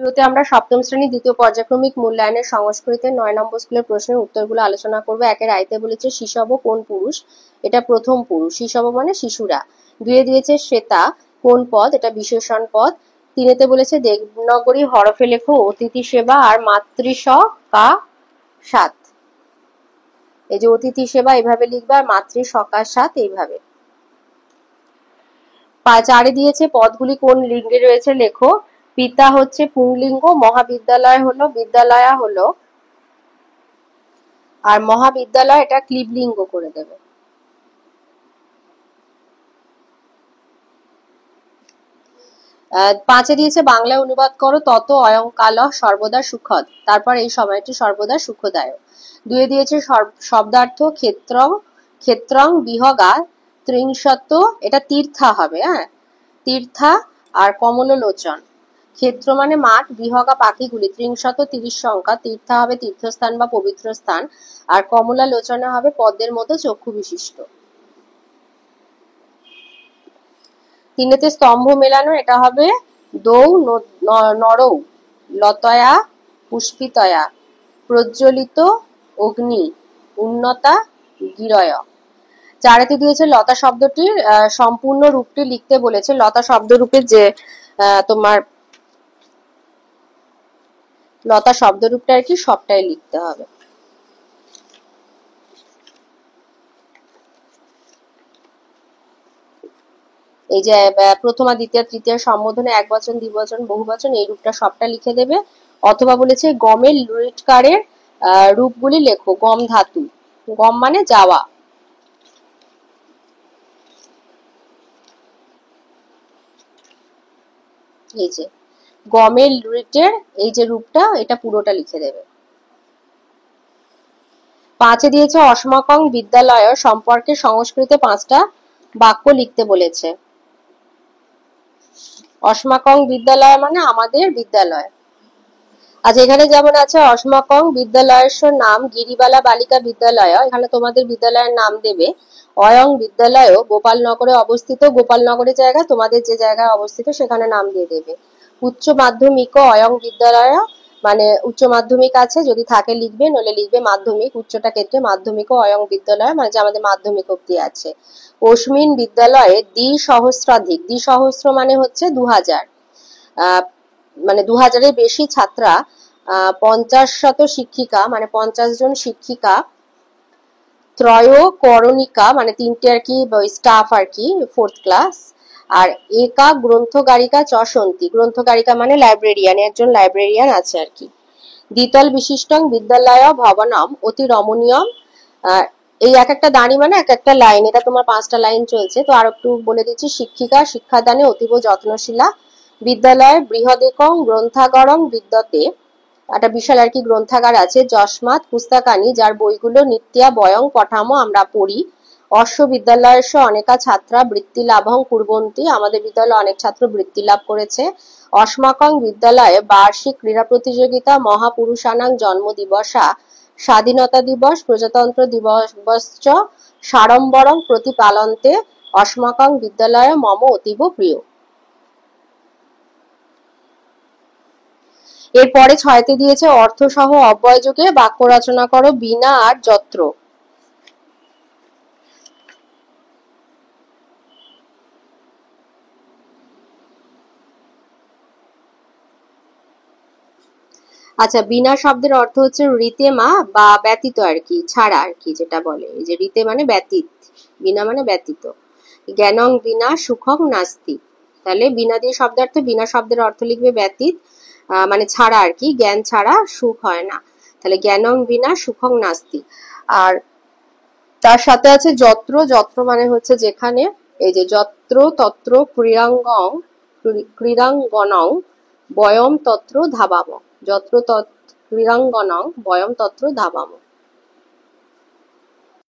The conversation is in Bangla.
ভিডিওতে আমরা সপ্তম শ্রেণীর দ্বিতীয় পর্যায়ক্রমিক মূল্যায়নের সংস্কৃতের 9 নম্বর স্কুলের প্রশ্নের উত্তরগুলো আলোচনা করব। একের আইতে বলেছে শিশব কোন পুরুষ, এটা প্রথম পুরুষ, শিশব মানে শিশুরা। দুয়ে দিয়েছে শ্বেতা কোন পদ, এটা বিশেষণ পদ। তিনেতে বলেছে দেবনাগরী হরফে লেখো অতিথি সেবা আর মাতৃস কা সাত। এই যে অতিথি সেবা এইভাবে লিখবে আর মাতৃ সকার সাত এইভাবে। চারে দিয়েছে পদগুলি কোন লিঙ্গে রয়েছে লেখো। পিতা হচ্ছে পুংলিঙ্গ, মহাবিদ্যালয় হলো বিদ্যালয়া হলো, আর মহাবিদ্যালয় এটা ক্লিবলিঙ্গ করে দেবে। পাঁচে দিয়েছে বাংলায় অনুবাদ করো তত অয়ংকাল সর্বদা সুখদ, তারপর এই সময়টি সর্বদা সুখদায়ক। দুয়ে দিয়েছে শব্দার্থ ক্ষেত্রং ক্ষেত্রং বিহগা ত্রিংশত, এটা তীর্থা হবে, হ্যাঁ তীর্থা আর কমললোচন। ক্ষেত্র মানে মাঠ, বিহগা পাখিগুলি, ত্রিংশত 30 সংখ্যা, তীর্থা হবে তীর্থস্থান বা পবিত্র স্থান, আর কমলা লোচনা হবে পদ্মের মতো চক্ষু বিশিষ্ট। তিনেতে স্তম্ভ মেলানো, এটা হবে দৌ নরৌ লতয়া পুষ্পিতয়া প্রজ্বলিত অগ্নি উন্নতা গিরয়। চারেতে দিয়েছে লতা শব্দটির সম্পূর্ণ রূপটি লিখতে বলেছে। লতা শব্দ রূপের যে তোমার লতা শব্দরূপটা আর কি সবটাই লিখতে হবে। এই যে প্রথমা দ্বিতীয় তৃতীয় সম্বোধনে একবচন দ্বিবচন বহুবচন এই রূপটা সবটা লিখে দেবে। অথবা বলেছে গমের লুটকারের রূপগুলি লেখো। গম ধাতু, গম মানে যাওয়া। এই যে গমের লুটের এই যে রূপটা, এটা পুরোটা লিখে দেবে। পাঁচে দিয়েছে অসমাকং বিদ্যালয় সম্পর্কে সংস্কৃতে 5টা বাক্য লিখতে বলেছে। অসমাকং বিদ্যালয় মানে আমাদের বিদ্যালয়। আচ্ছা এখানে যেমন আছে অসমাকং বিদ্যালয়ের নাম গিরিবালা বালিকা বিদ্যালয়, এখানে তোমাদের বিদ্যালয়ের নাম দেবে। অয়ং বিদ্যালয় গোপালনগরে অবস্থিত, গোপালনগরের জায়গা তোমাদের যে জায়গায় অবস্থিত সেখানে নাম দিয়ে দেবে। উচ্চ মাধ্যমিক অয়ং বিদ্যালয় মানে উচ্চ মাধ্যমিক আছে, যদি থাকে লিখবে, নইলে লিখবে মাধ্যমিক। উচ্চটা ক্ষেত্রে মাধ্যমিক অয়ং বিদ্যালয় মানে যে আমাদের মাধ্যমিক অব্দি আছে। অস্মিন বিদ্যালয়ে দ্বিসহস্রাধিক, দ্বিসহস্র মানে হচ্ছে 2000, মানে 2000-এর বেশি ছাত্রা, 50 শিক্ষিকা মানে 50 জন শিক্ষিকা, ত্রয় করণিকা মানে 3টে আর কি স্টাফ আর কি 4th ক্লাস, আর একা গ্রন্থগারিকা চশন্তি, গ্রন্থগারিকা মানে লাইব্রেরিয়ান, একজন লাইব্রেরিয়ান আছে আর কি। দ্বিতল বিশিষ্টং বিদ্যালয় ভবনম অতি রমণীয়ম, এই এক একটা দাঁড়ি মানে এক একটা লাইন, এটা তোমার 5টা লাইন চলছে। তো আর একটু বলে দিচ্ছি, শিক্ষিকা শিক্ষাদানে অতীব যত্নশীলা, বিদ্যালয়ের বৃহদেকং গ্রন্থাগারং বিদ্যতে, একটা বিশাল আর কি গ্রন্থাগার আছে। যস্মাৎ পুস্তকানি, যার বইগুলো নিত্যা বয়ং পঠামো আমরা পড়ি। অশ্ব বিদ্যালয়ের অনেকা ছাত্রা বৃত্তি লাভং কুর্বন্তী, আমাদের বিদ্যালয়ে অনেক ছাত্র বৃত্তি লাভ করেছে। অস্মাকং বিদ্যালয়ে বার্ষিক ক্রীড়া প্রতিযোগিতা, মহাপুরুষানাং জন্ম দিবসা, স্বাধীনতা দিবস, প্রজাতন্ত্র দিবসচ সাড়ম্বরং প্রতিপালন্তে, অস্মাকং বিদ্যালয়ে মম অতীব প্রিয়। এরপরে 6তে দিয়েছে অর্থ সহ অব্যয় যুগে বাক্য রচনা করো বিনা আর যত্র। আচ্ছা বিনা শব্দের অর্থ হচ্ছে রীতে মা বা ব্যতীত আর কি, ছাড়া আর কি, যেটা বলে এই যে রীতে মানে ব্যতীত, বিনা মানে ব্যতীত। জ্ঞানং বিনা সুখং নাস্তি, তাহলে বিনা দিয়ে শব্দার্থ, বিনা শব্দের অর্থ লিখবে ব্যতীত মানে ছাড়া আর কি, জ্ঞান ছাড়া সুখ হয় না, তাহলে জ্ঞানং বিনা সুখং নাস্তি। আর তার সাথে আছে যত্র, যত্র মানে হচ্ছে যেখানে, এই যে যত্র তত্র ক্রীড়াঙ্গনং বয়ম তত্র ধাবাম, যত্র ক্রীড়াঙ্গনং বয়ম তত্র ধাবাম।